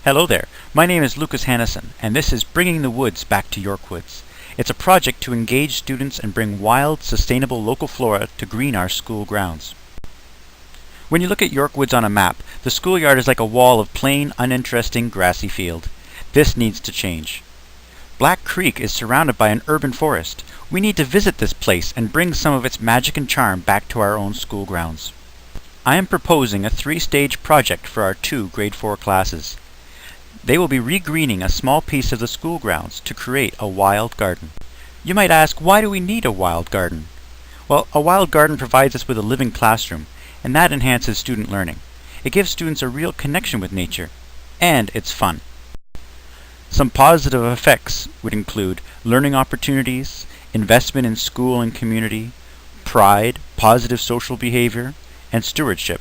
Hello there, my name is Lucas Hannahson, and this is Bringing the Woods Back to Yorkwoods. It's a project to engage students and bring wild, sustainable local flora to green our school grounds. When you look at Yorkwoods on a map, the schoolyard is like a wall of plain, uninteresting, grassy field. This needs to change. Black Creek is surrounded by an urban forest. We need to visit this place and bring some of its magic and charm back to our own school grounds. I am proposing a 3-stage project for our 2 grade 4 classes. They will be regreening a small piece of the school grounds to create a wild garden. You might ask, why do we need a wild garden? Well, a wild garden provides us with a living classroom, and that enhances student learning. It gives students a real connection with nature, and it's fun. Some positive effects would include learning opportunities, investment in school and community, pride, positive social behavior, and stewardship.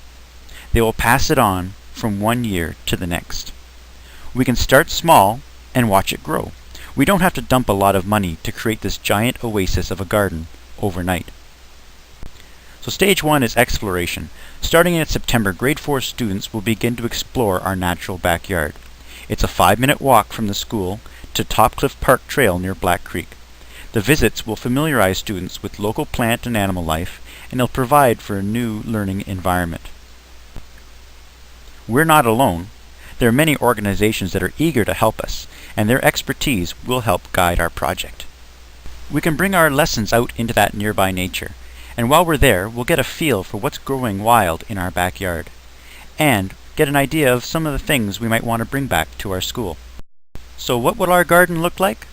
They will pass it on from one year to the next. We can start small and watch it grow. We don't have to dump a lot of money to create this giant oasis of a garden overnight. So stage 1 is exploration. Starting in September, grade 4 students will begin to explore our natural backyard. It's a 5-minute walk from the school to Topcliffe Park Trail near Black Creek. The visits will familiarize students with local plant and animal life, and they'll provide for a new learning environment. We're not alone. There are many organizations that are eager to help us, and their expertise will help guide our project. We can bring our lessons out into that nearby nature, and while we're there, we'll get a feel for what's growing wild in our backyard, and get an idea of some of the things we might want to bring back to our school. So what will our garden look like?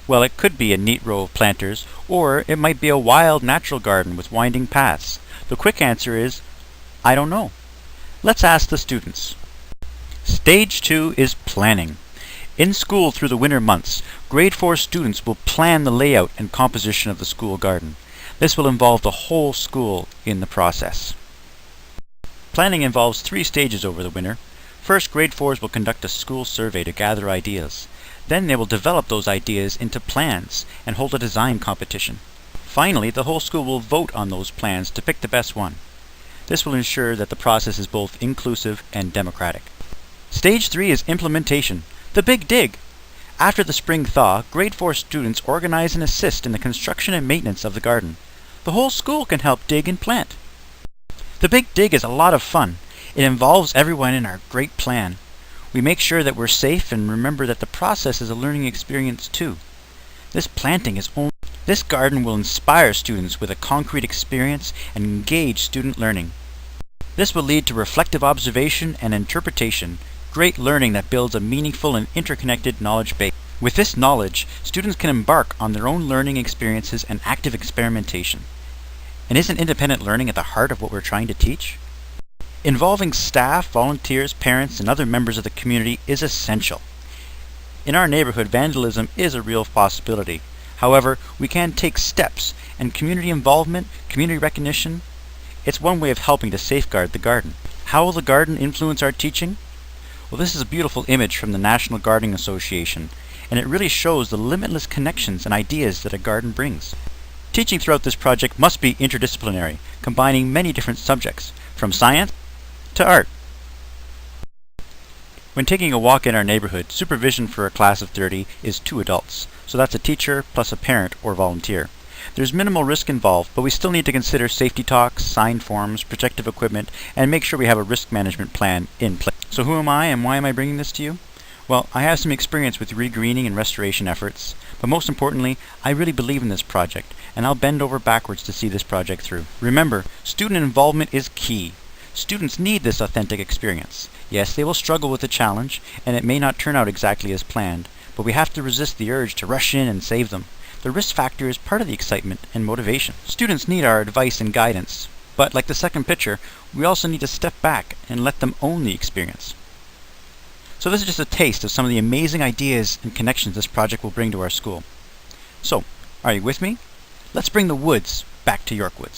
Well, it could be a neat row of planters, or it might be a wild natural garden with winding paths. The quick answer is, I don't know. Let's ask the students. Stage 2 is planning. In school through the winter months, grade 4 students will plan the layout and composition of the school garden. This will involve the whole school in the process. Planning involves 3 stages over the winter. First, grade 4s will conduct a school survey to gather ideas. Then they will develop those ideas into plans and hold a design competition. Finally, the whole school will vote on those plans to pick the best one. This will ensure that the process is both inclusive and democratic. Stage 3 is implementation, the big dig. After the spring thaw, grade 4 students organize and assist in the construction and maintenance of the garden. The whole school can help dig and plant. The big dig is a lot of fun. It involves everyone in our great plan. We make sure that we're safe and remember that the process is a learning experience too. This garden will inspire students with a concrete experience and engage student learning. This will lead to reflective observation and interpretation, great learning that builds a meaningful and interconnected knowledge base. With this knowledge, students can embark on their own learning experiences and active experimentation. And isn't independent learning at the heart of what we're trying to teach? Involving staff, volunteers, parents, and other members of the community is essential. In our neighborhood, vandalism is a real possibility. However, we can take steps, and community involvement, community recognition, it's one way of helping to safeguard the garden. How will the garden influence our teaching? Well, this is a beautiful image from the National Gardening Association, and it really shows the limitless connections and ideas that a garden brings. Teaching throughout this project must be interdisciplinary, combining many different subjects, from science to art. When taking a walk in our neighborhood, supervision for a class of 30 is 2 adults, so that's a teacher plus a parent or volunteer. There's minimal risk involved, but we still need to consider safety talks, signed forms, protective equipment, and make sure we have a risk management plan in place. So who am I and why am I bringing this to you? Well, I have some experience with regreening and restoration efforts, but most importantly, I really believe in this project, and I'll bend over backwards to see this project through. Remember, student involvement is key. Students need this authentic experience. Yes, they will struggle with the challenge, and it may not turn out exactly as planned, but we have to resist the urge to rush in and save them. The risk factor is part of the excitement and motivation. Students need our advice and guidance, but like the second picture, we also need to step back and let them own the experience. So this is just a taste of some of the amazing ideas and connections this project will bring to our school. So, are you with me? Let's bring the woods back to Yorkwoods.